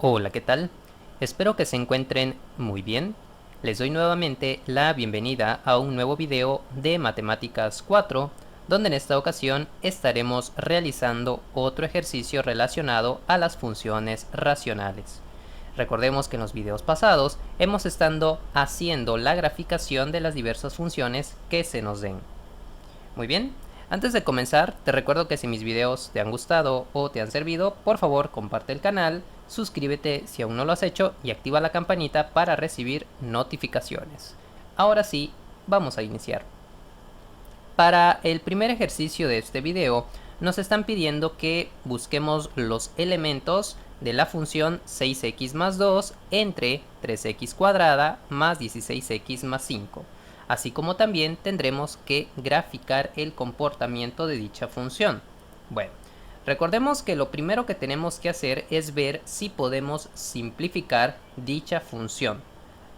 Hola, ¿qué tal? Espero que se encuentren muy bien. Les doy nuevamente la bienvenida a un nuevo video de Matemáticas 4, donde en esta ocasión estaremos realizando otro ejercicio relacionado a las funciones racionales. Recordemos que en los videos pasados hemos estado haciendo la graficación de las diversas funciones que se nos den. Muy bien, antes de comenzar, te recuerdo que si mis videos te han gustado o te han servido, por favor comparte el canal, suscríbete si aún no lo has hecho y activa la campanita para recibir notificaciones. Ahora sí, vamos a iniciar. Para el primer ejercicio de este video, nos están pidiendo que busquemos los elementos de la función 6x más 2 entre 3x cuadrada más 16x más 5. Así como también tendremos que graficar el comportamiento de dicha función. Bueno, recordemos que lo primero que tenemos que hacer es ver si podemos simplificar dicha función.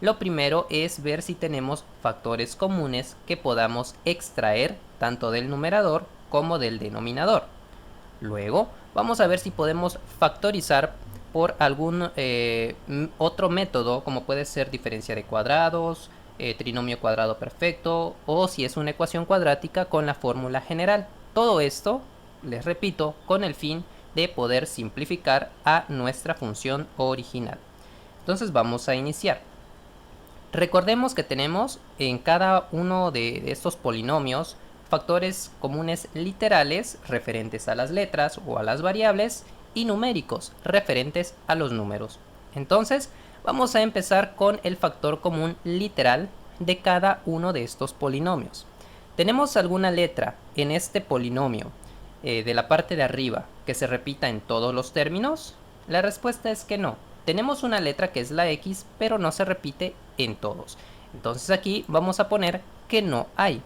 Lo primero es ver si tenemos factores comunes que podamos extraer tanto del numerador como del denominador. Luego vamos a ver si podemos factorizar por algún otro método, como puede ser diferencia de cuadrados, trinomio cuadrado perfecto, o si es una ecuación cuadrática con la fórmula general. Todo esto, les repito, con el fin de poder simplificar a nuestra función original. Entonces vamos a iniciar. Recordemos que tenemos en cada uno de estos polinomios factores comunes literales referentes a las letras o a las variables y numéricos referentes a los números. Entonces vamos a empezar con el factor común literal de cada uno de estos polinomios. ¿Tenemos alguna letra en este polinomio de la parte de arriba que se repita en todos los términos? La respuesta es que no. Tenemos una letra que es la X, pero no se repite en todos. Entonces aquí vamos a poner que no hay.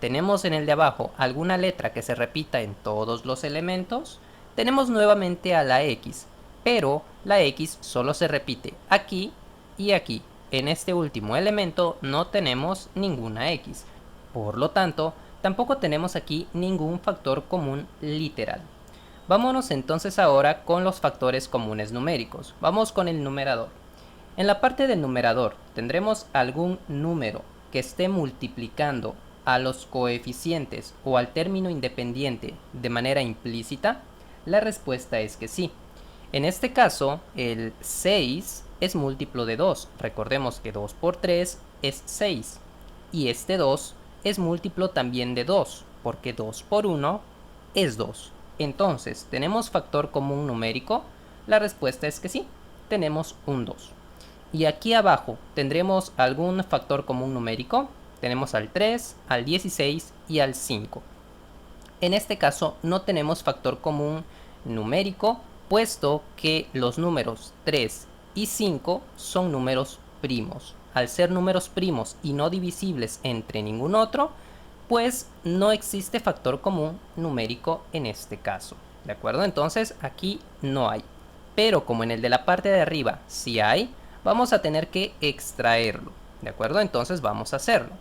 Tenemos en el de abajo alguna letra que se repita en todos los elementos. Tenemos nuevamente a la X, pero la X solo se repite aquí y aquí. En este último elemento no tenemos ninguna X. Por lo tanto, tampoco tenemos aquí ningún factor común literal. Vámonos entonces ahora con los factores comunes numéricos. Vamos con el numerador. En la parte del numerador, ¿tendremos algún número que esté multiplicando a los coeficientes o al término independiente de manera implícita? La respuesta es que sí. En este caso, el 6 es múltiplo de 2. Recordemos que 2 por 3 es 6. Y este 2 es múltiplo también de 2, porque 2 por 1 es 2. Entonces, ¿tenemos factor común numérico? La respuesta es que sí, tenemos un 2. Y aquí abajo, ¿tendremos algún factor común numérico? Tenemos al 3, al 16 y al 5. En este caso, no tenemos factor común numérico, puesto que los números 3 y 5 son números primos. Al ser números primos y no divisibles entre ningún otro, pues no existe factor común numérico en este caso. ¿De acuerdo? Entonces aquí no hay. Pero como en el de la parte de arriba sí hay, vamos a tener que extraerlo. ¿De acuerdo? Entonces vamos a hacerlo.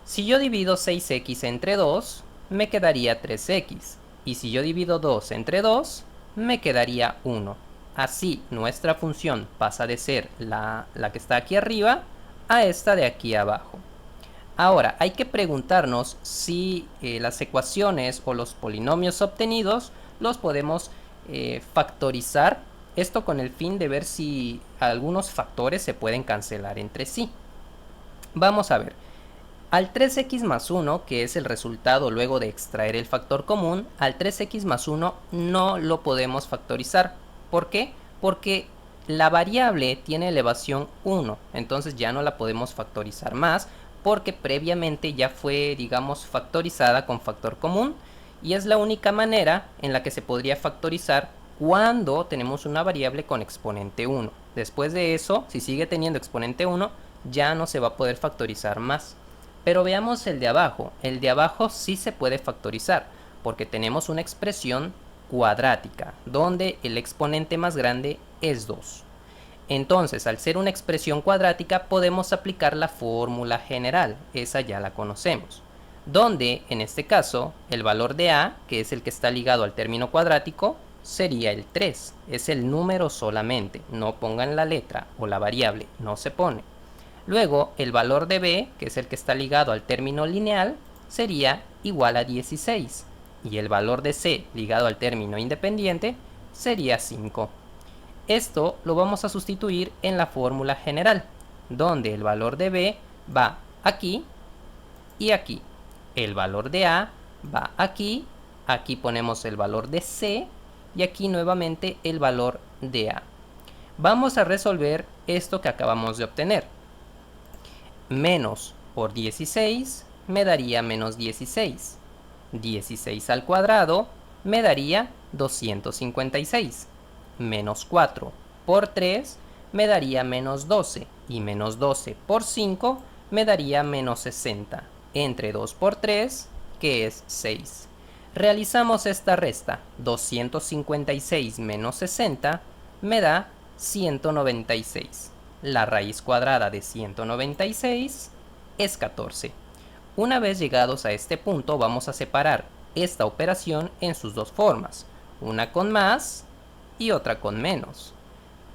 Si yo divido 6x entre 2, me quedaría 3x. Y si yo divido 2 entre 2, me quedaría 1. Así nuestra función pasa de ser la que está aquí arriba a esta de aquí abajo. Ahora, hay que preguntarnos si las ecuaciones o los polinomios obtenidos los podemos factorizar. Esto con el fin de ver si algunos factores se pueden cancelar entre sí. Vamos a ver. Al 3x más 1, que es el resultado luego de extraer el factor común, al 3x más 1 no lo podemos factorizar. ¿Por qué? Porque la variable tiene elevación 1, entonces ya no la podemos factorizar más, porque previamente ya fue, digamos, factorizada con factor común, y es la única manera en la que se podría factorizar cuando tenemos una variable con exponente 1. Después de eso, si sigue teniendo exponente 1, ya no se va a poder factorizar más. Pero veamos el de abajo. El de abajo sí se puede factorizar, porque tenemos una expresión cuadrática, donde el exponente más grande es 2. Entonces, al ser una expresión cuadrática, podemos aplicar la fórmula general, esa ya la conocemos, donde, en este caso, el valor de a, que es el que está ligado al término cuadrático, sería el 3, es el número solamente, no pongan la letra o la variable, no se pone. Luego el valor de b, que es el que está ligado al término lineal, sería igual a 16, y el valor de c ligado al término independiente sería 5. Esto lo vamos a sustituir en la fórmula general, donde el valor de b va aquí y aquí. El valor de a va aquí, aquí ponemos el valor de c y aquí nuevamente el valor de a. Vamos a resolver esto que acabamos de obtener. Menos por 16 me daría menos 16. 16 al cuadrado me daría 256. Menos 4 por 3 me daría menos 12. Y menos 12 por 5 me daría menos 60. Entre 2 por 3, que es 6. Realizamos esta resta. 256 menos 60 me da 196. La raíz cuadrada de 196 es 14. Una vez llegados a este punto, vamos a separar esta operación en sus dos formas, una con más y otra con menos.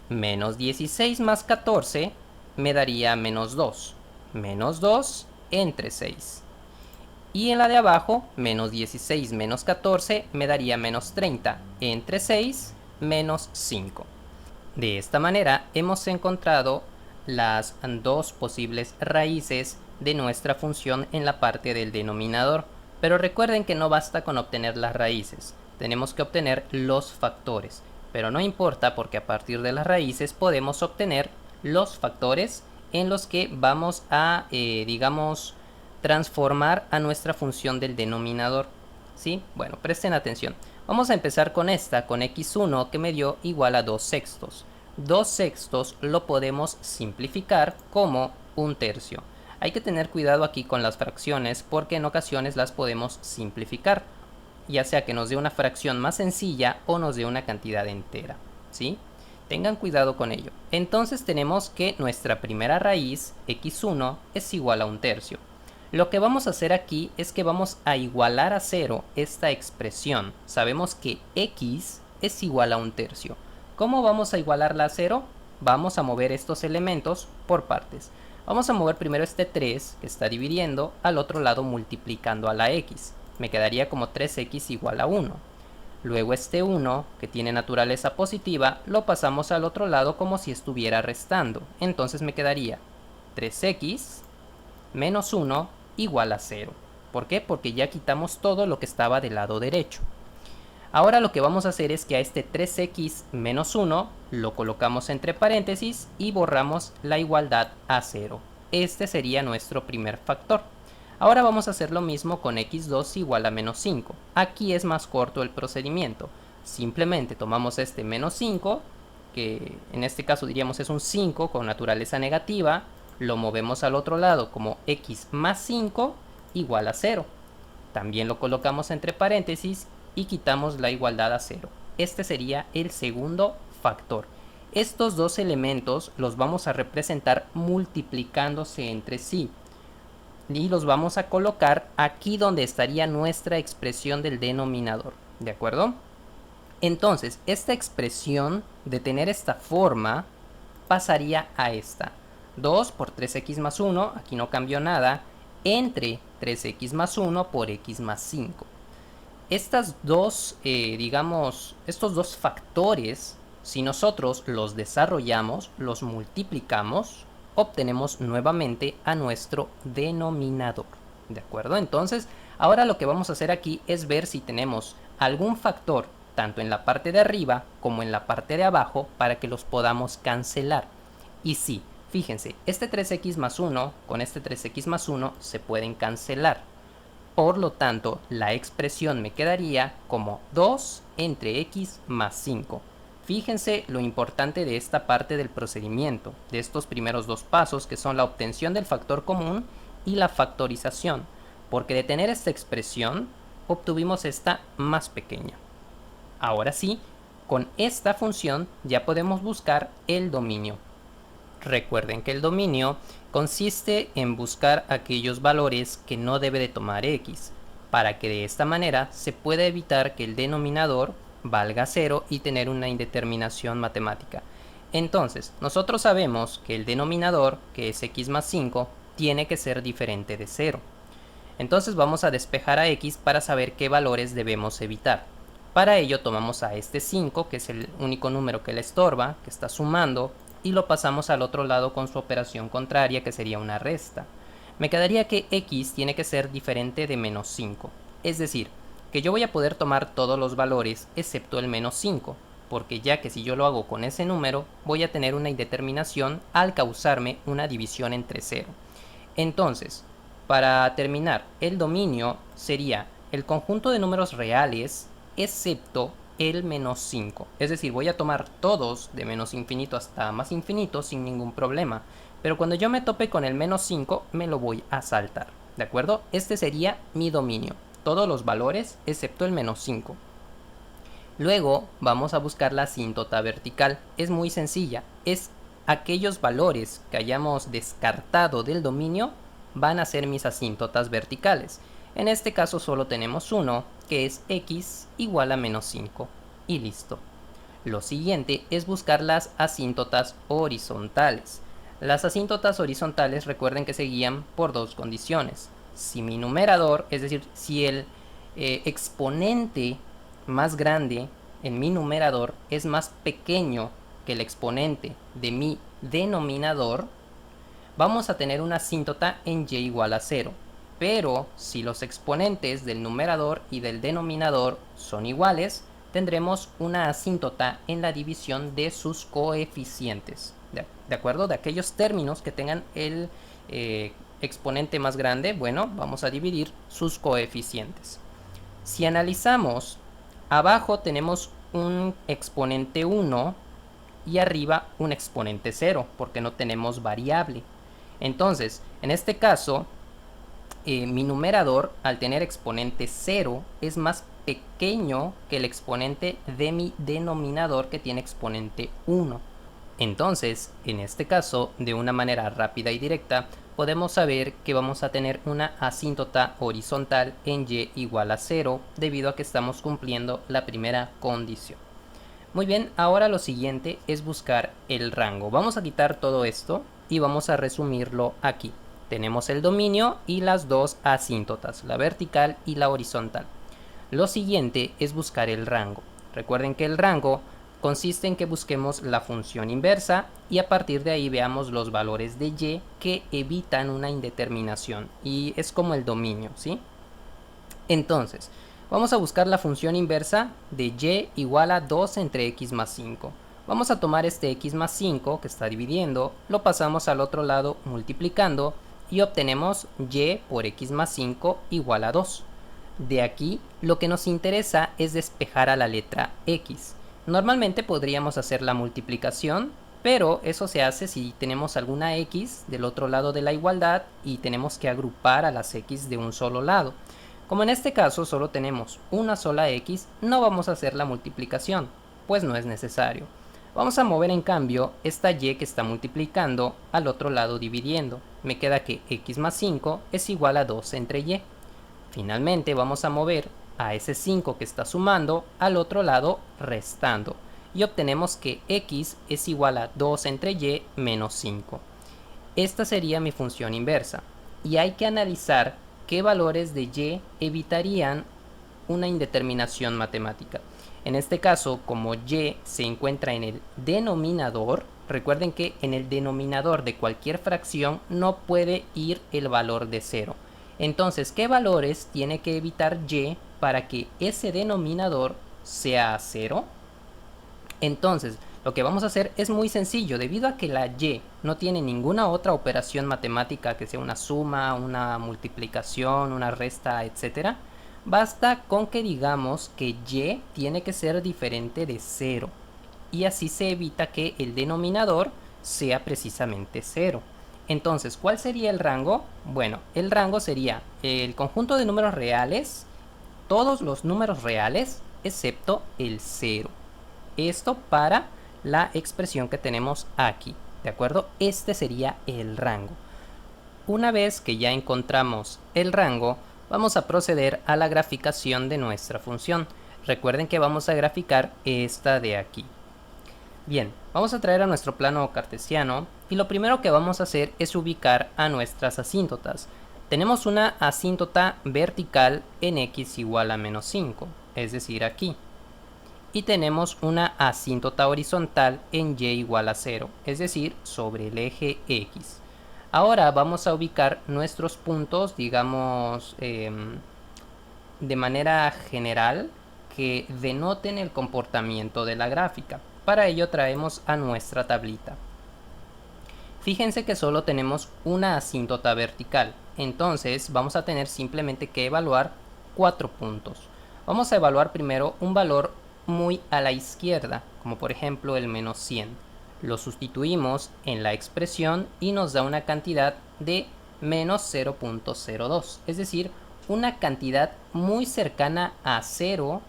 Menos 16 más 14 me daría menos 2. Menos 2 entre 6. Y en la de abajo, menos 16 menos 14 me daría menos 30. Entre 6, menos 5. De esta manera hemos encontrado las dos posibles raíces de nuestra función en la parte del denominador. Pero recuerden que no basta con obtener las raíces, tenemos que obtener los factores. Pero no importa porque a partir de las raíces podemos obtener los factores en los que vamos a, digamos, transformar a nuestra función del denominador. ¿Sí? Bueno, presten atención. Vamos a empezar con esta, con x1 que me dio igual a 2 sextos. 2 sextos lo podemos simplificar como 1/3. Hay que tener cuidado aquí con las fracciones porque en ocasiones las podemos simplificar, ya sea que nos dé una fracción más sencilla o nos dé una cantidad entera, ¿sí? Tengan cuidado con ello. Entonces tenemos que nuestra primera raíz, x1, es igual a 1/3. Lo que vamos a hacer aquí es que vamos a igualar a 0 esta expresión. Sabemos que x es igual a 1/3. ¿Cómo vamos a igualarla a 0? Vamos a mover estos elementos por partes. Vamos a mover primero este 3 que está dividiendo al otro lado multiplicando a la x. Me quedaría como 3x igual a 1. Luego este 1 que tiene naturaleza positiva lo pasamos al otro lado como si estuviera restando. Entonces me quedaría 3x menos 1 igual a 0. ¿Por qué? Porque ya quitamos todo lo que estaba del lado derecho. Ahora lo que vamos a hacer es que a este 3x menos 1 lo colocamos entre paréntesis y borramos la igualdad a 0. Este sería nuestro primer factor. Ahora vamos a hacer lo mismo con x2 igual a menos 5. Aquí es más corto el procedimiento. Simplemente tomamos este menos 5, que en este caso diríamos es un 5 con naturaleza negativa, lo movemos al otro lado como x más 5 igual a 0. También lo colocamos entre paréntesis y quitamos la igualdad a 0. Este sería el segundo factor. Estos dos elementos los vamos a representar multiplicándose entre sí. Y los vamos a colocar aquí donde estaría nuestra expresión del denominador. ¿De acuerdo? Entonces, esta expresión de tener esta forma pasaría a esta. 2 por 3x más 1, aquí no cambió nada, entre 3x más 1 por x más 5. Estas dos, estos dos factores, si nosotros los desarrollamos, los multiplicamos, obtenemos nuevamente a nuestro denominador. ¿De acuerdo? Entonces, ahora lo que vamos a hacer aquí es ver si tenemos algún factor, tanto en la parte de arriba como en la parte de abajo, para que los podamos cancelar. Y sí, fíjense, este 3x más 1 con este 3x más 1 se pueden cancelar. Por lo tanto, la expresión me quedaría como 2 entre x más 5. Fíjense lo importante de esta parte del procedimiento, de estos primeros dos pasos que son la obtención del factor común y la factorización, porque de tener esta expresión obtuvimos esta más pequeña. Ahora sí, con esta función ya podemos buscar el dominio. Recuerden que el dominio consiste en buscar aquellos valores que no debe de tomar x, para que de esta manera se pueda evitar que el denominador valga 0 y tener una indeterminación matemática. Entonces, nosotros sabemos que el denominador, que es x más 5, tiene que ser diferente de 0. Entonces vamos a despejar a x para saber qué valores debemos evitar. Para ello tomamos a este 5, que es el único número que le estorba, que está sumando, y lo pasamos al otro lado con su operación contraria, que sería una resta. Me quedaría que x tiene que ser diferente de menos 5. Es decir, que yo voy a poder tomar todos los valores excepto el menos 5, porque ya que si yo lo hago con ese número, voy a tener una indeterminación al causarme una división entre 0. Entonces, para terminar, el dominio sería el conjunto de números reales excepto el menos 5. Es decir, voy a tomar todos de menos infinito hasta más infinito sin ningún problema. Pero cuando yo me tope con el menos 5, me lo voy a saltar. ¿De acuerdo? Este sería mi dominio. Todos los valores excepto el menos 5. Luego vamos a buscar la asíntota vertical. Es muy sencilla. Es aquellos valores que hayamos descartado del dominio van a ser mis asíntotas verticales. En este caso solo tenemos uno, que es x igual a menos 5. Y listo. Lo siguiente es buscar las asíntotas horizontales. Las asíntotas horizontales recuerden que se guían por dos condiciones. Si mi numerador, es decir, si el exponente más grande en mi numerador es más pequeño que el exponente de mi denominador, vamos a tener una asíntota en y igual a 0. Pero si los exponentes del numerador y del denominador son iguales, tendremos una asíntota en la división de sus coeficientes. ¿De acuerdo? De aquellos términos que tengan el exponente más grande, bueno, vamos a dividir sus coeficientes. Si analizamos, abajo tenemos un exponente 1 y arriba un exponente 0, porque no tenemos variable. Entonces, en este caso, mi numerador, al tener exponente 0, es más pequeño que el exponente de mi denominador, que tiene exponente 1. Entonces, en este caso, de una manera rápida y directa, podemos saber que vamos a tener una asíntota horizontal en y igual a 0, debido a que estamos cumpliendo la primera condición. Muy bien, ahora lo siguiente es buscar el rango. Vamos a quitar todo esto y vamos a resumirlo aquí. Tenemos el dominio y las dos asíntotas, la vertical y la horizontal. Lo siguiente es buscar el rango. Recuerden que el rango consiste en que busquemos la función inversa y a partir de ahí veamos los valores de y que evitan una indeterminación, y es como el dominio, ¿sí? Entonces, vamos a buscar la función inversa de y igual a 2 entre x más 5. Vamos a tomar este x más 5 que está dividiendo, lo pasamos al otro lado multiplicando y obtenemos y por x más 5 igual a 2. De aquí, lo que nos interesa es despejar a la letra x. Normalmente podríamos hacer la multiplicación, pero eso se hace si tenemos alguna x del otro lado de la igualdad y tenemos que agrupar a las x de un solo lado. Como en este caso solo tenemos una sola x, no vamos a hacer la multiplicación, pues no es necesario. Vamos a mover en cambio esta y que está multiplicando al otro lado dividiendo. Me queda que x más 5 es igual a 2 entre y. Finalmente vamos a mover a ese 5 que está sumando al otro lado restando. Y obtenemos que x es igual a 2 entre y menos 5. Esta sería mi función inversa. Y hay que analizar qué valores de y evitarían una indeterminación matemática. En este caso, como y se encuentra en el denominador, recuerden que en el denominador de cualquier fracción no puede ir el valor de 0. Entonces, ¿qué valores tiene que evitar y para que ese denominador sea 0? Entonces, lo que vamos a hacer es muy sencillo. Debido a que la y no tiene ninguna otra operación matemática que sea una suma, una multiplicación, una resta, etc., basta con que digamos que y tiene que ser diferente de 0. Y así se evita que el denominador sea precisamente 0. Entonces, ¿cuál sería el rango? Bueno, el rango sería el conjunto de números reales, todos los números reales, excepto el 0. Esto para la expresión que tenemos aquí, ¿de acuerdo? Este sería el rango. Una vez que ya encontramos el rango, vamos a proceder a la graficación de nuestra función. Recuerden que vamos a graficar esta de aquí. Bien, vamos a traer a nuestro plano cartesiano y lo primero que vamos a hacer es ubicar a nuestras asíntotas. Tenemos una asíntota vertical en x igual a menos 5, es decir, aquí. Y tenemos una asíntota horizontal en y igual a 0, es decir, sobre el eje x. Ahora vamos a ubicar nuestros puntos, digamos, de manera general, que denoten el comportamiento de la gráfica. Para ello traemos a nuestra tablita. Fíjense que solo tenemos una asíntota vertical, entonces vamos a tener simplemente que evaluar 4 puntos. Vamos a evaluar primero un valor muy a la izquierda, como por ejemplo el menos 100. Lo sustituimos en la expresión y nos da una cantidad de menos 0.02, es decir, una cantidad muy cercana a 0,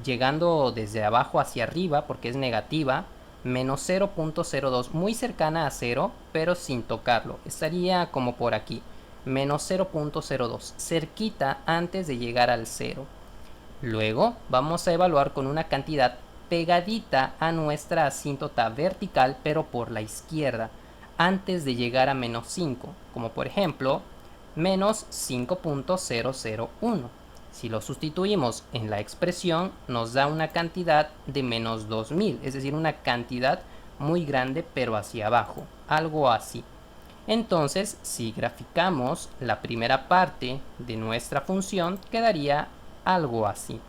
llegando desde abajo hacia arriba porque es negativa, menos 0.02, muy cercana a 0, pero sin tocarlo. Estaría como por aquí, menos 0.02, cerquita antes de llegar al 0. Luego vamos a evaluar con una cantidad pegadita a nuestra asíntota vertical, pero por la izquierda, antes de llegar a menos 5, como por ejemplo, menos 5.001. Si lo sustituimos en la expresión, nos da una cantidad de menos 2000, es decir, una cantidad muy grande pero hacia abajo, algo así. Entonces, si graficamos la primera parte de nuestra función, quedaría algo así.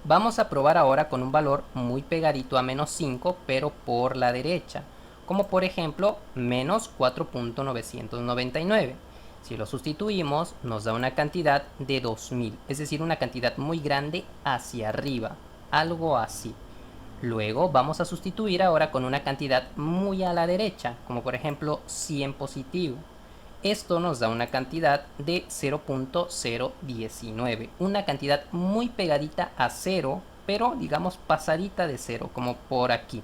Vamos a probar ahora con un valor muy pegadito a menos 5, pero por la derecha, como por ejemplo menos 4.999. Si lo sustituimos, nos da una cantidad de 2000, es decir, una cantidad muy grande hacia arriba, algo así. Luego vamos a sustituir ahora con una cantidad muy a la derecha, como por ejemplo 100 positivo. Esto nos da una cantidad de 0.019, una cantidad muy pegadita a 0, pero digamos pasadita de 0, como por aquí.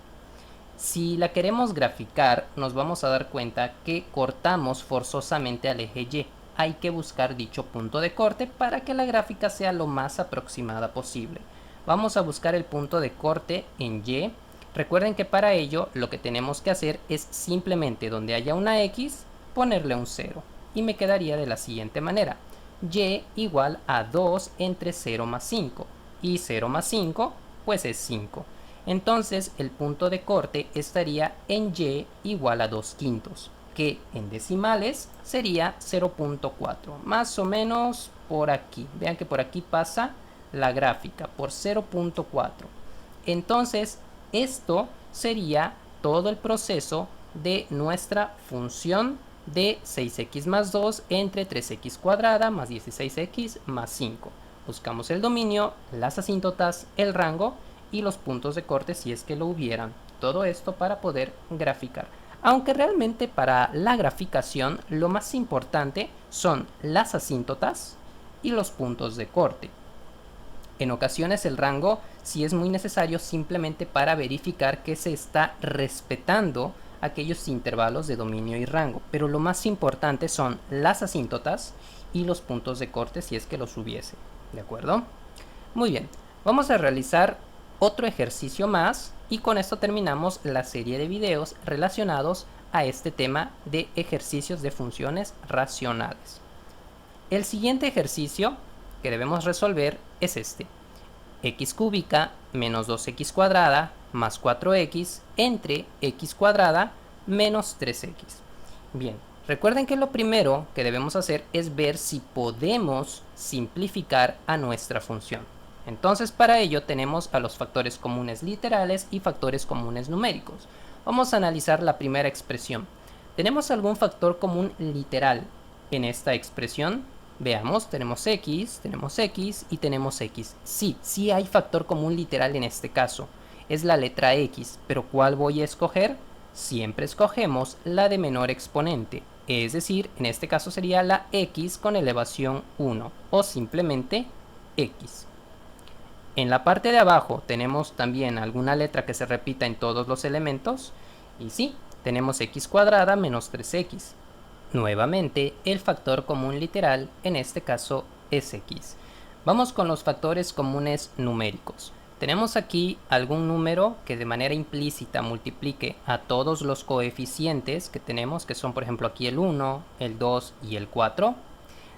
Si la queremos graficar, nos vamos a dar cuenta que cortamos forzosamente al eje Y. Hay que buscar dicho punto de corte para que la gráfica sea lo más aproximada posible. Vamos a buscar el punto de corte en Y. Recuerden que para ello lo que tenemos que hacer es simplemente donde haya una X, ponerle un 0. Y me quedaría de la siguiente manera. Y igual a 2 entre 0 más 5. Y 0 más 5 pues es 5. Entonces el punto de corte estaría en Y igual a 2/5, que en decimales sería 0.4, más o menos por aquí. Vean que por aquí pasa la gráfica, por 0.4. Entonces esto sería todo el proceso de nuestra función de 6x más 2 entre 3x cuadrada más 16x más 5. Buscamos el dominio, las asíntotas, el rango y los puntos de corte si es que lo hubieran. Todo esto para poder graficar. Aunque realmente para la graficación lo más importante son las asíntotas y los puntos de corte. En ocasiones el rango sí es muy necesario simplemente para verificar que se está respetando aquellos intervalos de dominio y rango, pero lo más importante son las asíntotas y los puntos de corte si es que los hubiese. ¿De acuerdo? Muy bien, vamos a realizar otro ejercicio más y con esto terminamos la serie de videos relacionados a este tema de ejercicios de funciones racionales. El siguiente ejercicio que debemos resolver es este: x cúbica menos 2x cuadrada más 4x entre x cuadrada menos 3x. Bien, recuerden que lo primero que debemos hacer es ver si podemos simplificar a nuestra función. Entonces para ello tenemos a los factores comunes literales y factores comunes numéricos. Vamos a analizar la primera expresión. ¿Tenemos algún factor común literal en esta expresión? Veamos, tenemos x y tenemos x. Sí hay factor común literal en este caso. Es la letra x, pero ¿cuál voy a escoger? Siempre escogemos la de menor exponente. Es decir, en este caso sería la x con elevación 1 o simplemente x. En la parte de abajo tenemos también alguna letra que se repita en todos los elementos. Y sí, tenemos x cuadrada menos 3x. Nuevamente, el factor común literal en este caso es x. Vamos con los factores comunes numéricos. Tenemos aquí algún número que de manera implícita multiplique a todos los coeficientes que tenemos, que son por ejemplo aquí el 1, el 2 y el 4.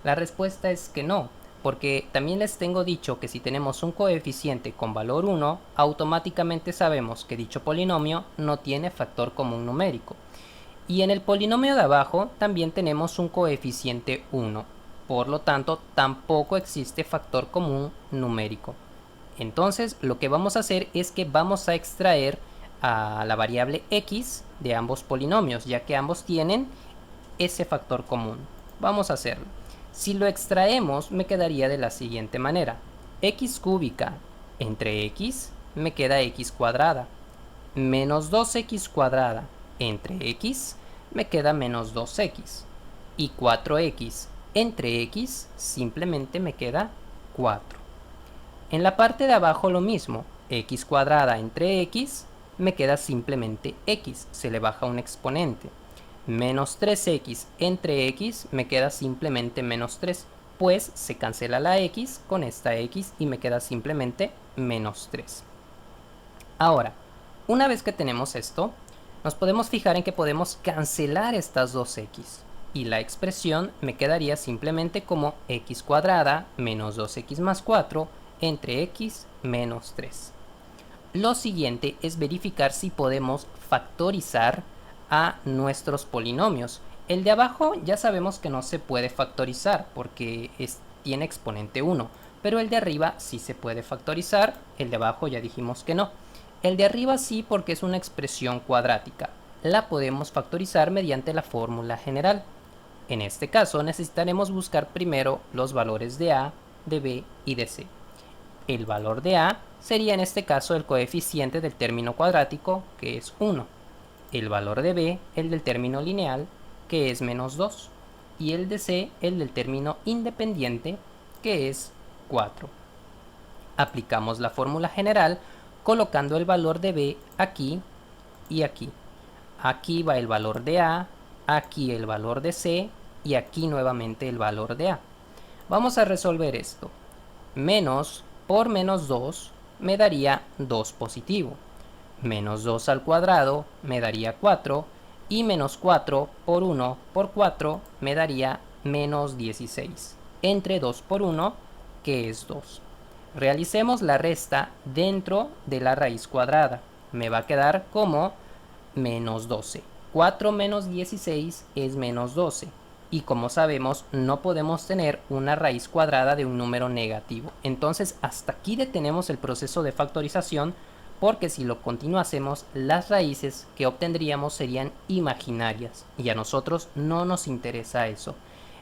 La respuesta es que no, porque también les tengo dicho que si tenemos un coeficiente con valor 1, automáticamente sabemos que dicho polinomio no tiene factor común numérico. Y en el polinomio de abajo también tenemos un coeficiente 1, por lo tanto tampoco existe factor común numérico. Entonces lo que vamos a hacer es que vamos a extraer a la variable x de ambos polinomios, ya que ambos tienen ese factor común. Vamos a hacerlo. Si lo extraemos, me quedaría de la siguiente manera. X cúbica entre x me queda x cuadrada. Menos 2x cuadrada entre x me queda menos 2x. Y 4x entre x simplemente me queda 4. En la parte de abajo lo mismo. X cuadrada entre x me queda simplemente x. Se le baja un exponente. Menos 3x entre x me queda simplemente menos 3, pues se cancela la x con esta x y me queda simplemente menos 3. Ahora, una vez que tenemos esto, nos podemos fijar en que podemos cancelar estas dos x y la expresión me quedaría simplemente como x cuadrada menos 2x más 4 entre x menos 3. Lo siguiente es verificar si podemos factorizar a nuestros polinomios. El de abajo ya sabemos que no se puede factorizar porque tiene exponente 1, pero el de arriba sí se puede factorizar. El de abajo ya dijimos que no. El de arriba sí, porque es una expresión cuadrática. La podemos factorizar mediante la fórmula general. En este caso necesitaremos buscar primero los valores de a, de b y de c. El valor de a sería en este caso el coeficiente del término cuadrático, que es 1. El valor de b, el del término lineal, que es menos 2. Y el de c, el del término independiente, que es 4. Aplicamos la fórmula general colocando el valor de b aquí y aquí. Aquí va el valor de a, aquí el valor de c y aquí nuevamente el valor de a. Vamos a resolver esto. Menos por menos 2 me daría 2 positivo. Menos 2 al cuadrado me daría 4 y menos 4 por 1 por 4 me daría menos 16. Entre 2 por 1, que es 2. Realicemos la resta dentro de la raíz cuadrada. Me va a quedar como menos 12. 4 menos 16 es menos 12. Y como sabemos, no podemos tener una raíz cuadrada de un número negativo. Entonces, hasta aquí detenemos el proceso de factorización, porque si lo continuásemos, las raíces que obtendríamos serían imaginarias. Y a nosotros no nos interesa eso.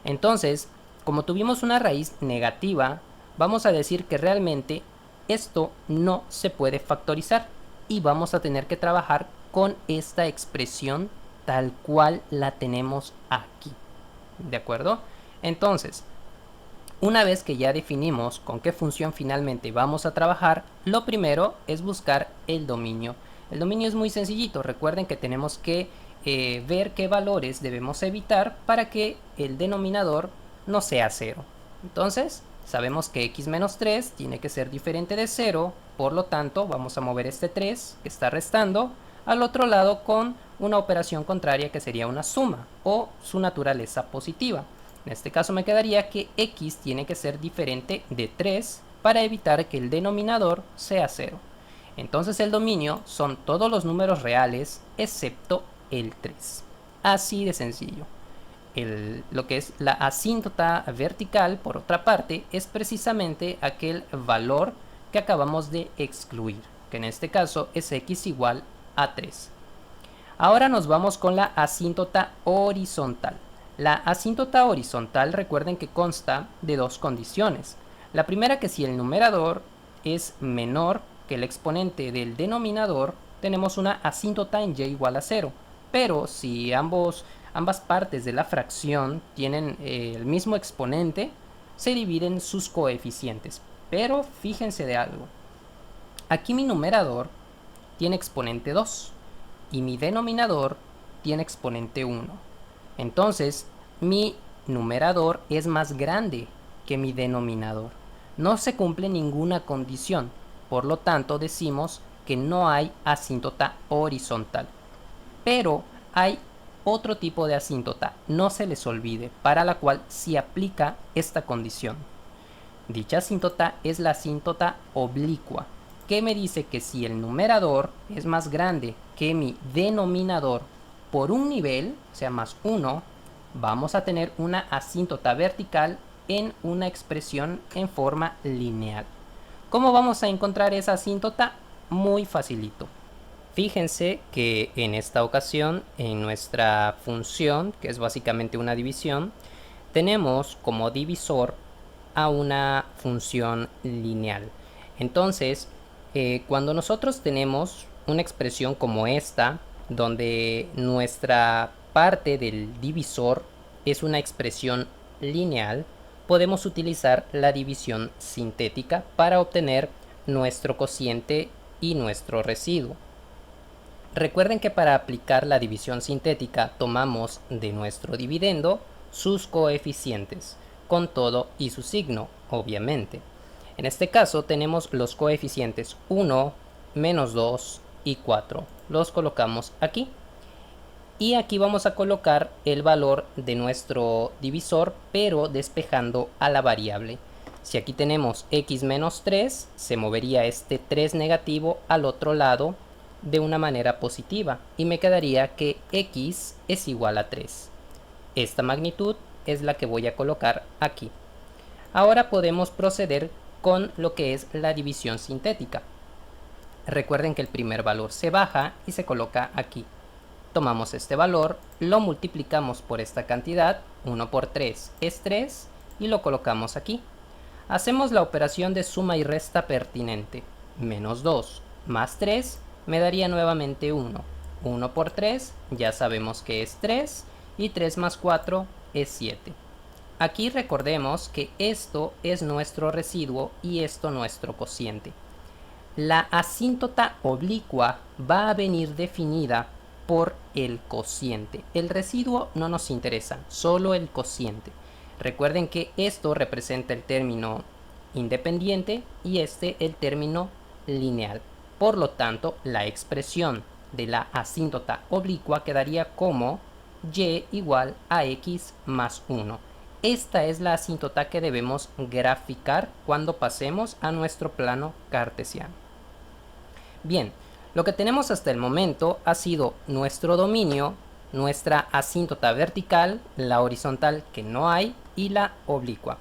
Entonces, como tuvimos una raíz negativa, vamos a decir que realmente esto no se puede factorizar. Y vamos a tener que trabajar con esta expresión tal cual la tenemos aquí. ¿De acuerdo? Entonces, una vez que ya definimos con qué función finalmente vamos a trabajar, lo primero es buscar el dominio. El dominio es muy sencillito. Recuerden que tenemos que ver qué valores debemos evitar para que el denominador no sea 0. Entonces, sabemos que x menos 3 tiene que ser diferente de 0, por lo tanto vamos a mover este 3 que está restando al otro lado con una operación contraria que sería una suma o su naturaleza positiva. En este caso me quedaría que x tiene que ser diferente de 3 para evitar que el denominador sea 0. Entonces el dominio son todos los números reales excepto el 3. Así de sencillo. Lo que es la asíntota vertical, por otra parte, es precisamente aquel valor que acabamos de excluir, que en este caso es x igual a 3. Ahora nos vamos con la asíntota horizontal. La asíntota horizontal, recuerden que consta de dos condiciones. La primera, que si el numerador es menor que el exponente del denominador, tenemos una asíntota en y igual a 0. Pero si ambas partes de la fracción tienen el mismo exponente, se dividen sus coeficientes. Pero fíjense de algo. Aquí mi numerador tiene exponente 2 y mi denominador tiene exponente 1. Entonces, mi numerador es más grande que mi denominador. no se cumple ninguna condición, por lo tanto decimos que no hay asíntota horizontal. Pero hay otro tipo de asíntota, no se les olvide, para la cual sí aplica esta condición. Dicha asíntota es la asíntota oblicua, que me dice que si el numerador es más grande que mi denominador por un nivel, o sea, más 1, vamos a tener una asíntota vertical en una expresión en forma lineal. ¿Cómo vamos a encontrar esa asíntota? Muy facilito. Fíjense que en esta ocasión, en nuestra función, que es básicamente una división, tenemos como divisor a una función lineal. Entonces, cuando nosotros tenemos una expresión como esta, donde nuestra parte del divisor es una expresión lineal, podemos utilizar la división sintética para obtener nuestro cociente y nuestro residuo. Recuerden que para aplicar la división sintética tomamos de nuestro dividendo sus coeficientes, con todo y su signo, obviamente. En este caso tenemos los coeficientes 1, menos 2 y 4. Los colocamos aquí. Y aquí vamos a colocar el valor de nuestro divisor, pero despejando a la variable. Si aquí tenemos x menos 3, se movería este 3 negativo al otro lado de una manera positiva y me quedaría que x es igual a 3. Esta magnitud es la que voy a colocar aquí. Ahora podemos proceder con lo que es la división sintética. Recuerden que el primer valor se baja y se coloca aquí. Tomamos este valor, lo multiplicamos por esta cantidad, 1 por 3 es 3, y lo colocamos aquí. Hacemos la operación de suma y resta pertinente. Menos 2 más 3 me daría nuevamente 1. 1 por 3 ya sabemos que es 3, y 3 más 4 es 7. Aquí recordemos que esto es nuestro residuo y esto nuestro cociente. La asíntota oblicua va a venir definida por el cociente. El residuo no nos interesa, solo el cociente. Recuerden que esto representa el término independiente y este el término lineal. Por lo tanto, la expresión de la asíntota oblicua quedaría como y igual a x más 1. Esta es la asíntota que debemos graficar cuando pasemos a nuestro plano cartesiano. Bien, lo que tenemos hasta el momento ha sido nuestro dominio, nuestra asíntota vertical, la horizontal que no hay y la oblicua.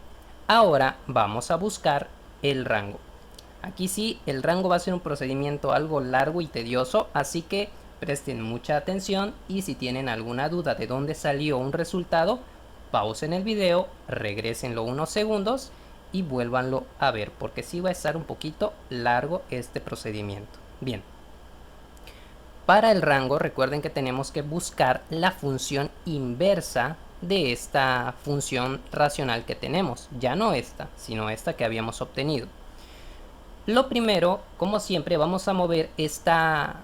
Ahora vamos a buscar el rango. Aquí sí, el rango va a ser un procedimiento algo largo y tedioso, así que presten mucha atención y si tienen alguna duda de dónde salió un resultado, pausen el video, regrésenlo unos segundos y vuélvanlo a ver, porque sí va a estar un poquito largo este procedimiento. Bien. Para el rango, recuerden que tenemos que buscar la función inversa de esta función racional que tenemos. Ya no esta, sino esta que habíamos obtenido. Lo primero, como siempre, vamos a mover esta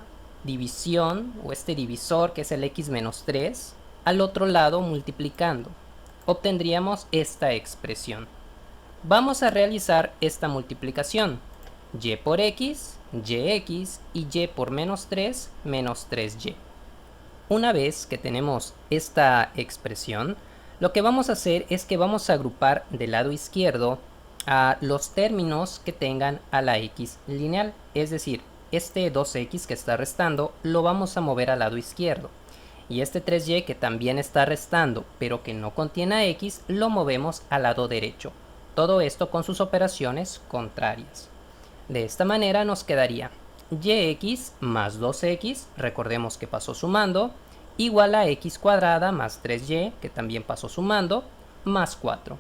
división o este divisor, que es el x menos 3, al otro lado multiplicando. Obtendríamos esta expresión. Vamos a realizar esta multiplicación. Y por x, yx y y por menos 3, menos 3y. Una vez que tenemos esta expresión, lo que vamos a hacer es que vamos a agrupar del lado izquierdo a los términos que tengan a la x lineal. Es decir, este 2x que está restando lo vamos a mover al lado izquierdo. Y este 3y que también está restando, pero que no contiene a x, lo movemos al lado derecho. Todo esto con sus operaciones contrarias. De esta manera nos quedaría yx más 2x, recordemos que pasó sumando, igual a x cuadrada más 3y, que también pasó sumando, más 4.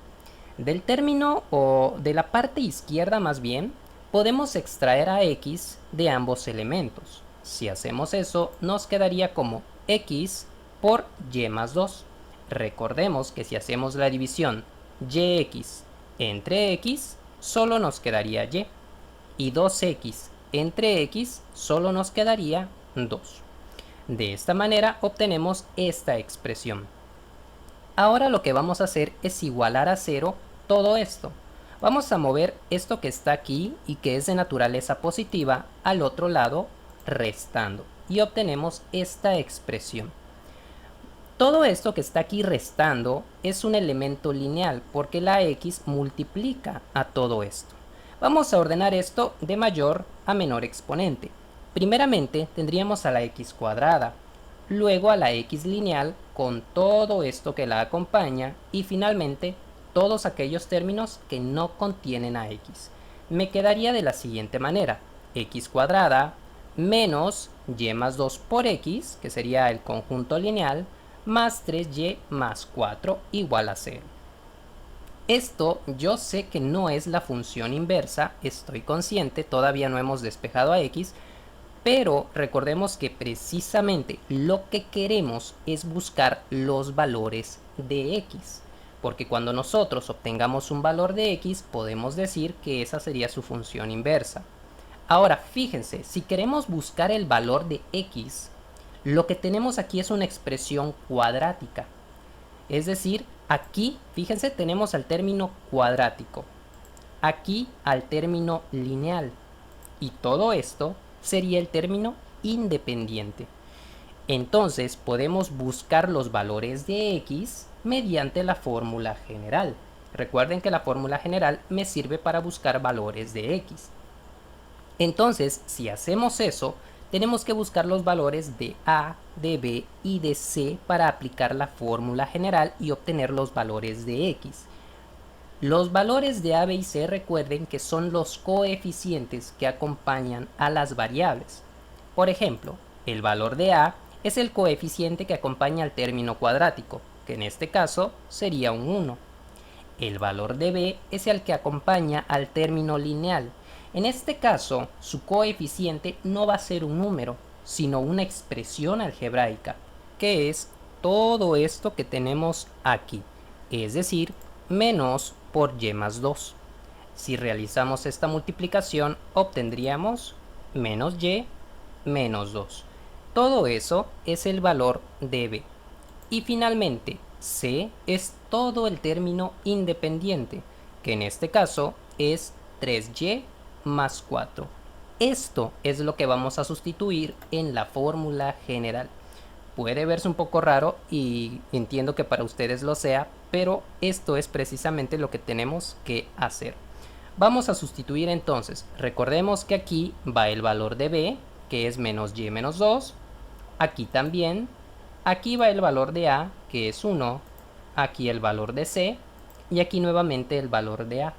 Del término o de la parte izquierda más bien, podemos extraer a x de ambos elementos. Si hacemos eso, nos quedaría como x por y más 2. Recordemos que si hacemos la división yx entre x, solo nos quedaría y. Y 2x entre x solo nos quedaría 2. De esta manera obtenemos esta expresión. Ahora lo que vamos a hacer es igualar a 0 todo esto. Vamos a mover esto que está aquí y que es de naturaleza positiva al otro lado restando y obtenemos esta expresión. Todo esto que está aquí restando es un elemento lineal porque la x multiplica a todo esto. Vamos a ordenar esto de mayor a menor exponente. Primeramente tendríamos a la x cuadrada, luego a la x lineal con todo esto que la acompaña y finalmente todos aquellos términos que no contienen a x. Me quedaría de la siguiente manera: x cuadrada menos y más 2 por x, que sería el conjunto lineal, más 3y más 4 igual a 0. Esto yo sé que no es la función inversa, estoy consciente, todavía no hemos despejado a x, pero recordemos que precisamente lo que queremos es buscar los valores de x, porque cuando nosotros obtengamos un valor de x podemos decir que esa sería su función inversa. Ahora fíjense, si queremos buscar el valor de x, lo que tenemos aquí es una expresión cuadrática. Es decir, aquí, fíjense, tenemos al término cuadrático, aquí al término lineal, y todo esto sería el término independiente. Entonces podemos buscar los valores de x mediante la fórmula general. Recuerden que la fórmula general me sirve para buscar valores de x. Entonces, si hacemos eso, tenemos que buscar los valores de a, de b y de c para aplicar la fórmula general y obtener los valores de x. Los valores de a, b y c recuerden que son los coeficientes que acompañan a las variables. Por ejemplo, el valor de a es el coeficiente que acompaña al término cuadrático, que en este caso sería un 1. El valor de b es el que acompaña al término lineal. En este caso, su coeficiente no va a ser un número, sino una expresión algebraica, que es todo esto que tenemos aquí, es decir, menos por y más 2. Si realizamos esta multiplicación, obtendríamos menos y menos 2. Todo eso es el valor de b. Y finalmente, c es todo el término independiente, que en este caso es 3y más 4. Esto es lo que vamos a sustituir en la fórmula general. Puede verse un poco raro y entiendo que para ustedes lo sea, pero esto es precisamente lo que tenemos que hacer. Vamos a sustituir entonces. Recordemos que aquí va el valor de b, que es menos y menos 2. Aquí también. Aquí va el valor de a, que es 1. Aquí el valor de c. Y aquí nuevamente el valor de a.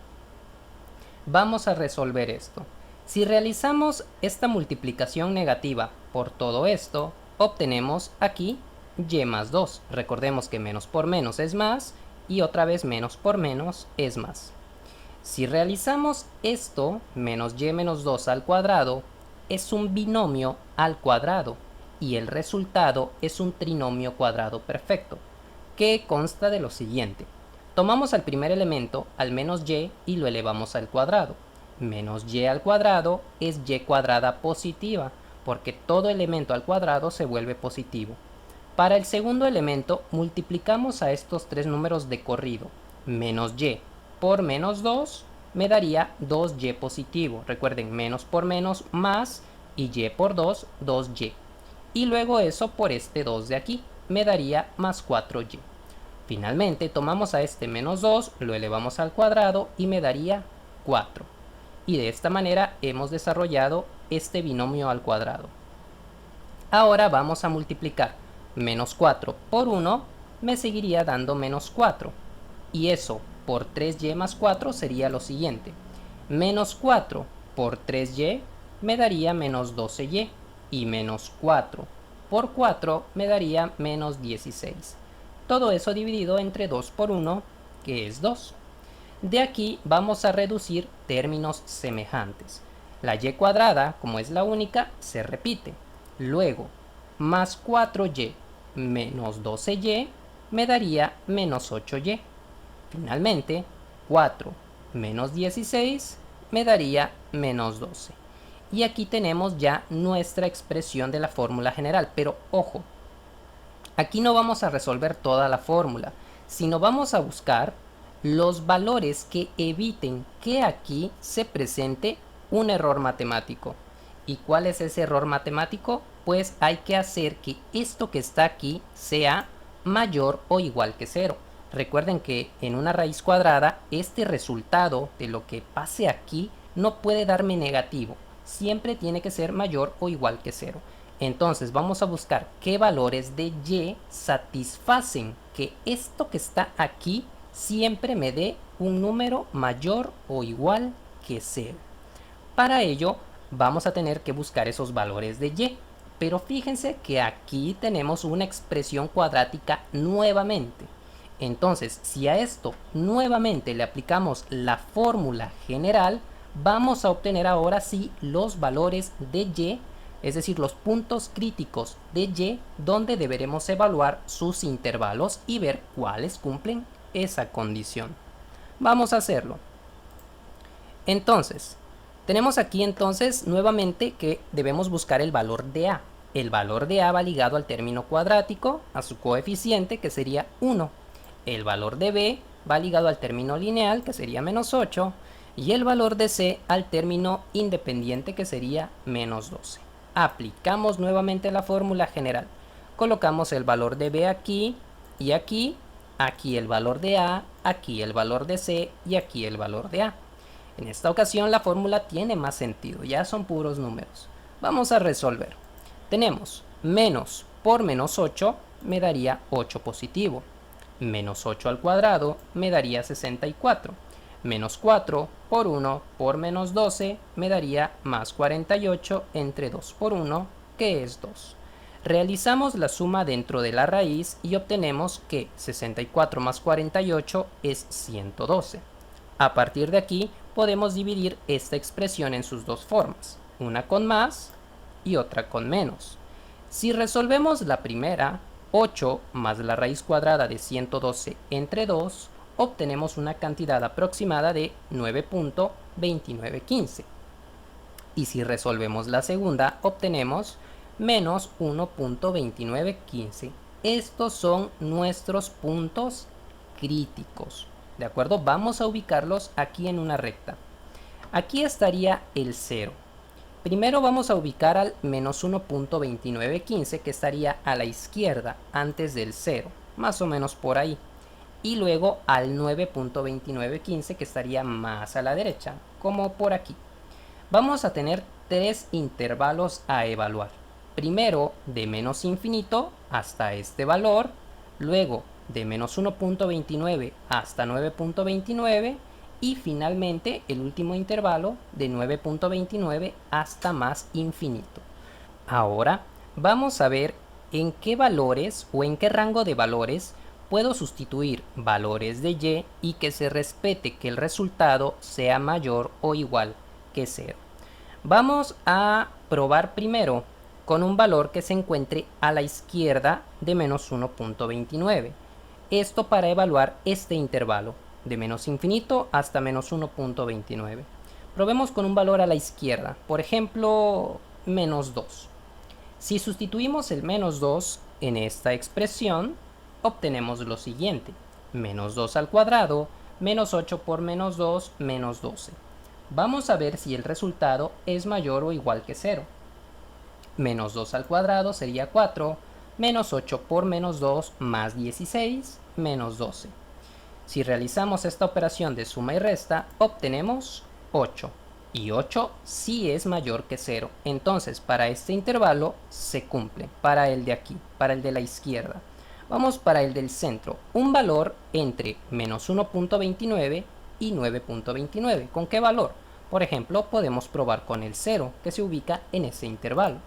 Vamos a resolver esto. Si realizamos esta multiplicación negativa por todo esto, obtenemos aquí y más 2. Recordemos que menos por menos es más y otra vez menos por menos es más. Si realizamos esto, menos y menos 2 al cuadrado, es un binomio al cuadrado y el resultado es un trinomio cuadrado perfecto, que consta de lo siguiente. Tomamos al primer elemento, al menos y lo elevamos al cuadrado. Menos y al cuadrado es y cuadrada positiva, porque todo elemento al cuadrado se vuelve positivo. Para el segundo elemento, multiplicamos a estos tres números de corrido. Menos y por menos 2 me daría 2y positivo. Recuerden, menos por menos más y y por 2, 2y. Y luego eso por este 2 de aquí, me daría más 4y. Finalmente tomamos a este menos 2, lo elevamos al cuadrado y me daría 4. Y de esta manera hemos desarrollado este binomio al cuadrado. Ahora vamos a multiplicar. Menos 4 por 1 me seguiría dando menos 4. Y eso por 3y más 4 sería lo siguiente. Menos 4 por 3y me daría menos 12y. Y menos 4 por 4 me daría menos 16. Todo eso dividido entre 2 por 1, que es 2. De aquí vamos a reducir términos semejantes. La y cuadrada, como es la única, se repite. Luego, más 4y menos 12y me daría menos 8y. Finalmente, 4 menos 16 me daría menos 12. Y aquí tenemos ya nuestra expresión de la fórmula general. Pero ojo, aquí no vamos a resolver toda la fórmula, sino vamos a buscar los valores que eviten que aquí se presente un error matemático. ¿Y cuál es ese error matemático? Pues hay que hacer que esto que está aquí sea mayor o igual que 0. Recuerden que en una raíz cuadrada este resultado de lo que pase aquí no puede darme negativo. Siempre tiene que ser mayor o igual que 0. Entonces vamos a buscar qué valores de y satisfacen que esto que está aquí siempre me dé un número mayor o igual que 0. Para ello vamos a tener que buscar esos valores de y. Pero fíjense que aquí tenemos una expresión cuadrática nuevamente. Entonces, si a esto nuevamente le aplicamos la fórmula general, vamos a obtener ahora sí los valores de y, es decir, los puntos críticos de y, donde deberemos evaluar sus intervalos y ver cuáles cumplen esa condición. Vamos a hacerlo. Entonces, tenemos aquí entonces nuevamente que debemos buscar el valor de a. El valor de a va ligado al término cuadrático, a su coeficiente, que sería 1. El valor de b va ligado al término lineal, que sería menos 8. Y el valor de c al término independiente, que sería menos 12. Aplicamos nuevamente la fórmula general. Colocamos el valor de b aquí y aquí. Aquí el valor de a, aquí el valor de c y aquí el valor de a. En esta ocasión la fórmula tiene más sentido, ya son puros números. Vamos a resolver. Tenemos menos por menos 8 me daría 8 positivo. Menos 8 al cuadrado me daría 64. Menos 4 por 1 por menos 12 me daría más 48 entre 2 por 1, que es 2. Realizamos la suma dentro de la raíz y obtenemos que 64 más 48 es 112. A partir de aquí podemos dividir esta expresión en sus dos formas, una con más y otra con menos. Si resolvemos la primera, 8 más la raíz cuadrada de 112 entre 2, obtenemos una cantidad aproximada de 9.2915. Y si resolvemos la segunda, obtenemos menos 1.2915. Estos son nuestros puntos críticos. ¿De acuerdo? Vamos a ubicarlos aquí en una recta. Aquí estaría el 0. Primero vamos a ubicar al menos 1.2915, que estaría a la izquierda antes del 0, más o menos por ahí. Y luego al 9.2915, que estaría más a la derecha, como por aquí. Vamos a tener tres intervalos a evaluar. Primero de menos infinito hasta este valor, luego de menos 1.29 hasta 9.29 y finalmente el último intervalo de 9.29 hasta más infinito. Ahora vamos a ver en qué valores o en qué rango de valores puedo sustituir valores de y que se respete que el resultado sea mayor o igual que 0. Vamos a probar primero con un valor que se encuentre a la izquierda de menos 1.29. Esto para evaluar este intervalo, de menos infinito hasta menos 1.29. Probemos con un valor a la izquierda, por ejemplo, menos 2. Si sustituimos el menos 2 en esta expresión, obtenemos lo siguiente. Menos 2 al cuadrado, menos 8 por menos 2, menos 12. Vamos a ver si el resultado es mayor o igual que 0. Menos 2 al cuadrado sería 4, menos 8 por menos 2 más 16, menos 12. Si realizamos esta operación de suma y resta, obtenemos 8. Y 8 sí es mayor que 0. Entonces, para este intervalo se cumple, para el de aquí, para el de la izquierda. Vamos para el del centro, un valor entre menos 1.29 y 9.29. ¿Con qué valor? Por ejemplo, podemos probar con el 0, que se ubica en ese intervalo.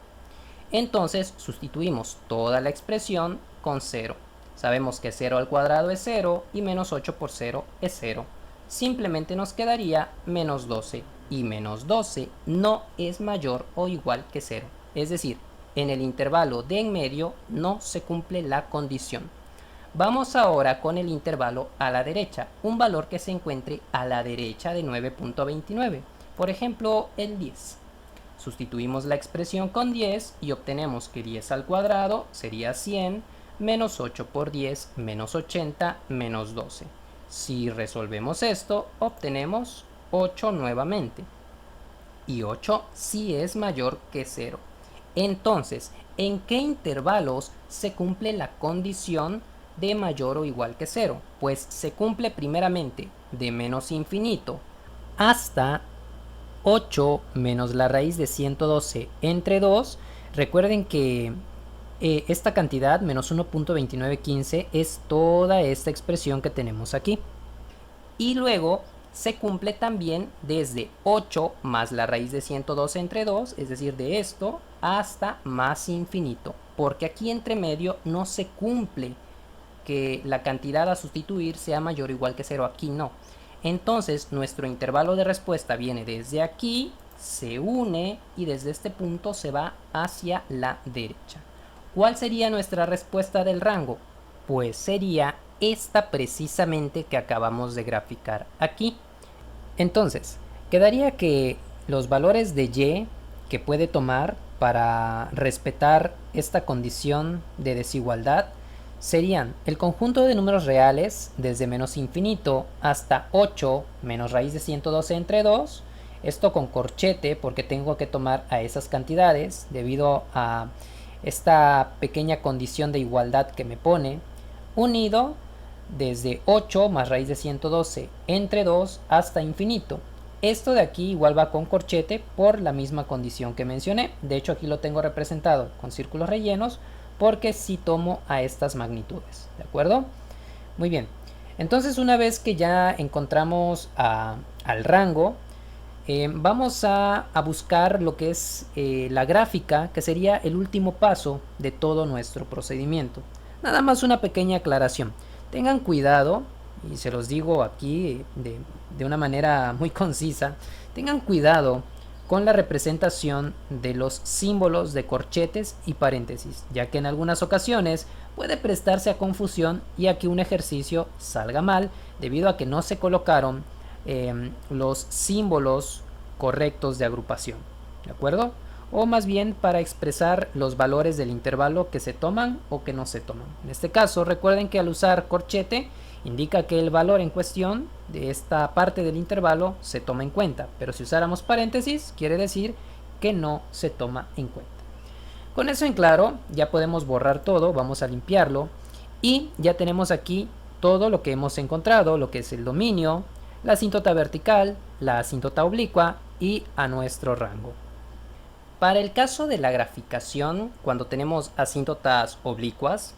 Entonces sustituimos toda la expresión con 0. Sabemos que 0 al cuadrado es 0 y menos 8 por 0 es 0. Simplemente nos quedaría menos 12 y menos 12 no es mayor o igual que 0. Es decir, en el intervalo de en medio no se cumple la condición. Vamos ahora con el intervalo a la derecha, un valor que se encuentre a la derecha de 9.29. Por ejemplo, el 10. Sustituimos la expresión con 10 y obtenemos que 10 al cuadrado sería 100, menos 8 por 10, menos 80, menos 12. Si resolvemos esto, obtenemos 8 nuevamente. Y 8 sí es mayor que 0. Entonces, ¿en qué intervalos se cumple la condición de mayor o igual que 0? Pues se cumple primeramente de menos infinito hasta 8 menos la raíz de 112 entre 2. Recuerden que esta cantidad, menos 1.2915, es toda esta expresión que tenemos aquí. Y luego se cumple también desde 8 más la raíz de 112 entre 2, es decir, de esto hasta más infinito, porque aquí entre medio no se cumple que la cantidad a sustituir sea mayor o igual que 0, aquí no. Entonces nuestro intervalo de respuesta viene desde aquí, se une y desde este punto se va hacia la derecha. ¿Cuál sería nuestra respuesta del rango? Pues sería esta precisamente que acabamos de graficar aquí. Entonces, quedaría que los valores de y que puede tomar para respetar esta condición de desigualdad serían el conjunto de números reales desde menos infinito hasta 8 menos raíz de 112 entre 2, esto con corchete porque tengo que tomar a esas cantidades debido a esta pequeña condición de igualdad que me pone, unido desde 8 más raíz de 112 entre 2 hasta infinito. Esto de aquí igual va con corchete por la misma condición que mencioné. De hecho aquí lo tengo representado con círculos rellenos porque sí tomo a estas magnitudes, ¿de acuerdo? Muy bien, entonces una vez que ya encontramos al rango, vamos a buscar lo que es la gráfica, que sería el último paso de todo nuestro procedimiento. Nada más una pequeña aclaración. Tengan cuidado, y se los digo aquí de una manera muy concisa, tengan cuidado con la representación de los símbolos de corchetes y paréntesis, ya que en algunas ocasiones puede prestarse a confusión y a que un ejercicio salga mal debido a que no se colocaron los símbolos correctos de agrupación, ¿de acuerdo? O más bien para expresar los valores del intervalo que se toman o que no se toman. En este caso, recuerden que al usar corchete indica que el valor en cuestión de esta parte del intervalo se toma en cuenta, pero si usáramos paréntesis quiere decir que no se toma en cuenta. Con eso en claro, ya podemos borrar todo, vamos a limpiarlo y ya tenemos aquí todo lo que hemos encontrado, lo que es el dominio, la asíntota vertical, la asíntota oblicua y a nuestro rango. Para el caso de la graficación, cuando tenemos asíntotas oblicuas,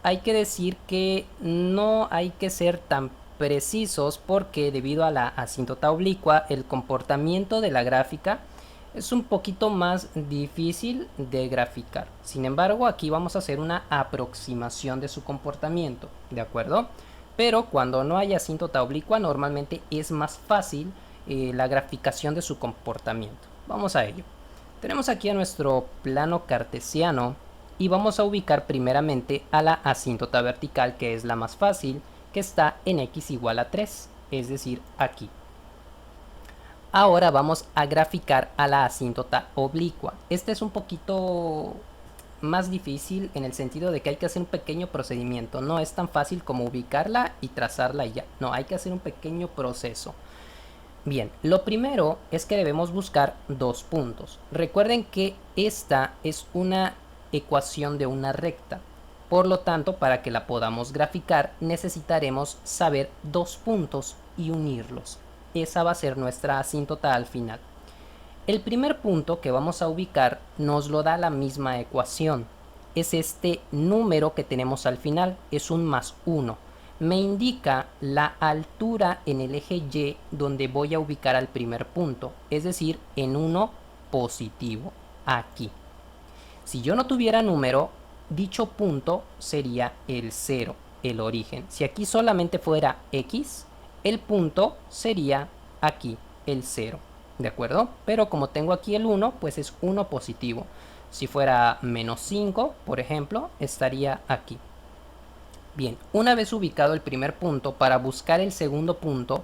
hay que decir que no hay que ser tan precisos porque debido a la asíntota oblicua el comportamiento de la gráfica es un poquito más difícil de graficar. Sin embargo, aquí vamos a hacer una aproximación de su comportamiento, ¿de acuerdo? Pero cuando no hay asíntota oblicua normalmente es más fácil la graficación de su comportamiento. Vamos a ello. Tenemos aquí a nuestro plano cartesiano y vamos a ubicar primeramente a la asíntota vertical, que es la más fácil, que está en x igual a 3, es decir, aquí. Ahora vamos a graficar a la asíntota oblicua. Este es un poquito más difícil en el sentido de que hay que hacer un pequeño procedimiento. No es tan fácil como ubicarla y trazarla y ya. No, hay que hacer un pequeño proceso. Bien, lo primero es que debemos buscar dos puntos. Recuerden que esta es una ecuación de una recta. Por lo tanto, para que la podamos graficar, necesitaremos saber dos puntos y unirlos. Esa va a ser nuestra asíntota al final. El primer punto que vamos a ubicar nos lo da la misma ecuación. Es este número que tenemos al final, es un más 1. Me indica la altura en el eje Y donde voy a ubicar al primer punto, es decir, en 1 positivo, aquí. Si yo no tuviera número, dicho punto sería el 0, el origen. Si aquí solamente fuera X, el punto sería aquí, el 0, ¿de acuerdo? Pero como tengo aquí el 1, pues es 1 positivo. Si fuera menos 5, por ejemplo, estaría aquí. Bien, una vez ubicado el primer punto, para buscar el segundo punto,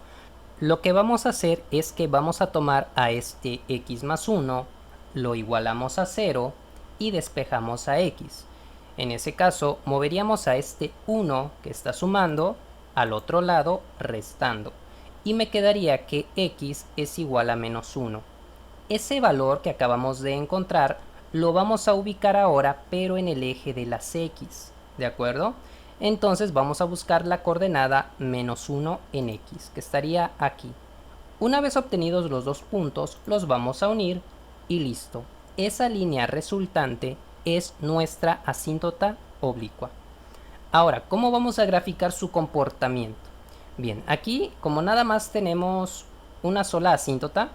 lo que vamos a hacer es que vamos a tomar a este x más 1, lo igualamos a 0 y despejamos a x. En ese caso, moveríamos a este 1 que está sumando al otro lado restando. Y me quedaría que x es igual a menos 1. Ese valor que acabamos de encontrar lo vamos a ubicar ahora, pero en el eje de las x, ¿de acuerdo? Entonces vamos a buscar la coordenada menos 1 en x, que estaría aquí. Una vez obtenidos los dos puntos, los vamos a unir y listo. Esa línea resultante es nuestra asíntota oblicua. Ahora, ¿cómo vamos a graficar su comportamiento? Bien, aquí como nada más tenemos una sola asíntota,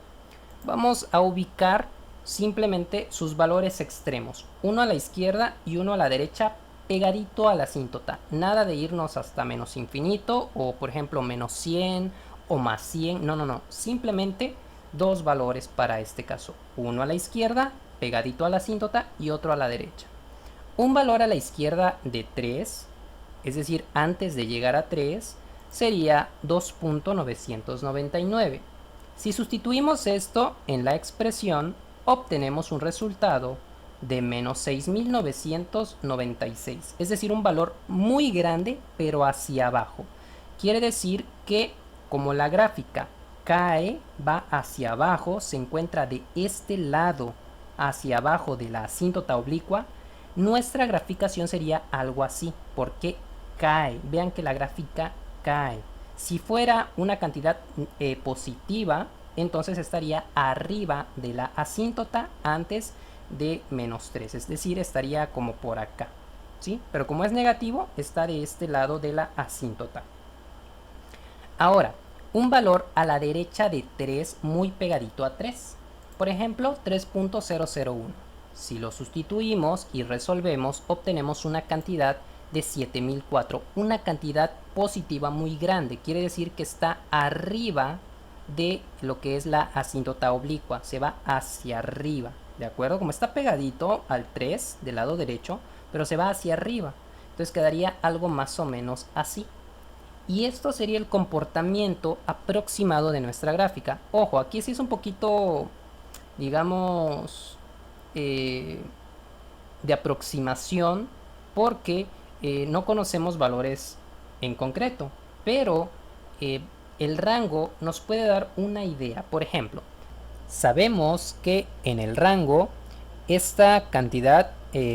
vamos a ubicar simplemente sus valores extremos, uno a la izquierda y uno a la derecha, pegadito a la asíntota. Nada de irnos hasta menos infinito o por ejemplo menos 100 o más 100, no, simplemente dos valores para este caso, uno a la izquierda pegadito a la asíntota y otro a la derecha. Un valor a la izquierda de 3, es decir, antes de llegar a 3, sería 2.999. Si sustituimos esto en la expresión, obtenemos un resultado de menos 6.996, es decir, un valor muy grande pero hacia abajo. Quiere decir que como la gráfica cae, va hacia abajo, se encuentra de este lado hacia abajo de la asíntota oblicua, nuestra graficación sería algo así, porque cae. Vean que la gráfica cae. Si fuera una cantidad positiva, entonces estaría arriba de la asíntota antes de menos 3, es decir, estaría como por acá, ¿sí? Pero como es negativo, está de este lado de la asíntota. Ahora, un valor a la derecha de 3 muy pegadito a 3. Por ejemplo, 3.001. Si lo sustituimos y resolvemos, obtenemos una cantidad de 7004, una cantidad positiva muy grande, quiere decir que está arriba de lo que es la asíntota oblicua, se va hacia arriba, ¿de acuerdo? Como está pegadito al 3 del lado derecho, pero se va hacia arriba, entonces quedaría algo más o menos así. Y esto sería el comportamiento aproximado de nuestra gráfica. Ojo, aquí sí es un poquito, digamos, de aproximación, porque no conocemos valores en concreto, pero el rango nos puede dar una idea. Por ejemplo, sabemos que en el rango esta cantidad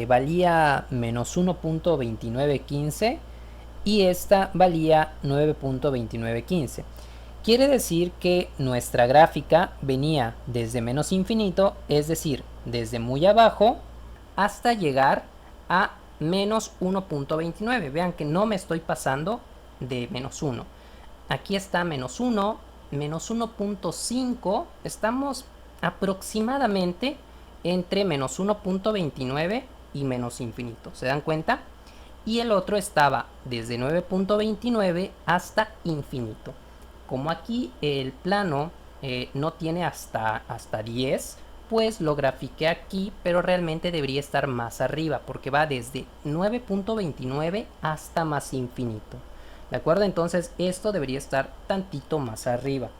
valía menos 1.2915 y esta valía 9.2915. Quiere decir que nuestra gráfica venía desde menos infinito, es decir, desde muy abajo hasta llegar a menos 1.29. Vean que no me estoy pasando de menos 1. Aquí está menos 1, menos 1.5. Estamos aproximadamente entre menos 1.29 y menos infinito. ¿Se dan cuenta? Y el otro estaba desde 9.29 hasta infinito. Como aquí el plano no tiene hasta 10, pues lo grafiqué aquí, pero realmente debería estar más arriba, porque va desde 9.29 hasta más infinito. ¿De acuerdo? Entonces esto debería estar tantito más arriba.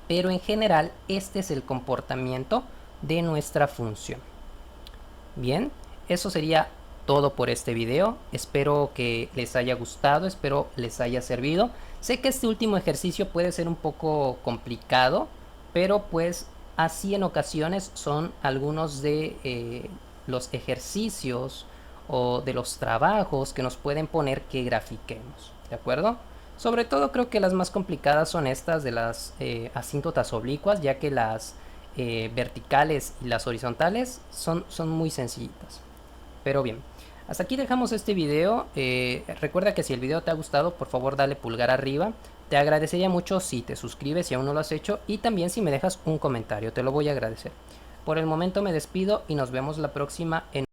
Pero en general este es el comportamiento de nuestra función. Bien, eso sería todo por este video. Espero que les haya gustado, espero les haya servido. Sé que este último ejercicio puede ser un poco complicado, pero pues así en ocasiones son algunos de los ejercicios o de los trabajos que nos pueden poner que grafiquemos, ¿de acuerdo? Sobre todo creo que las más complicadas son estas de las asíntotas oblicuas, ya que las verticales y las horizontales son muy sencillitas. Pero bien, hasta aquí dejamos este video. Recuerda que si el video te ha gustado, por favor dale pulgar arriba. Te agradecería mucho si te suscribes si aún no lo has hecho, y también si me dejas un comentario, te lo voy a agradecer. Por el momento me despido y nos vemos la próxima en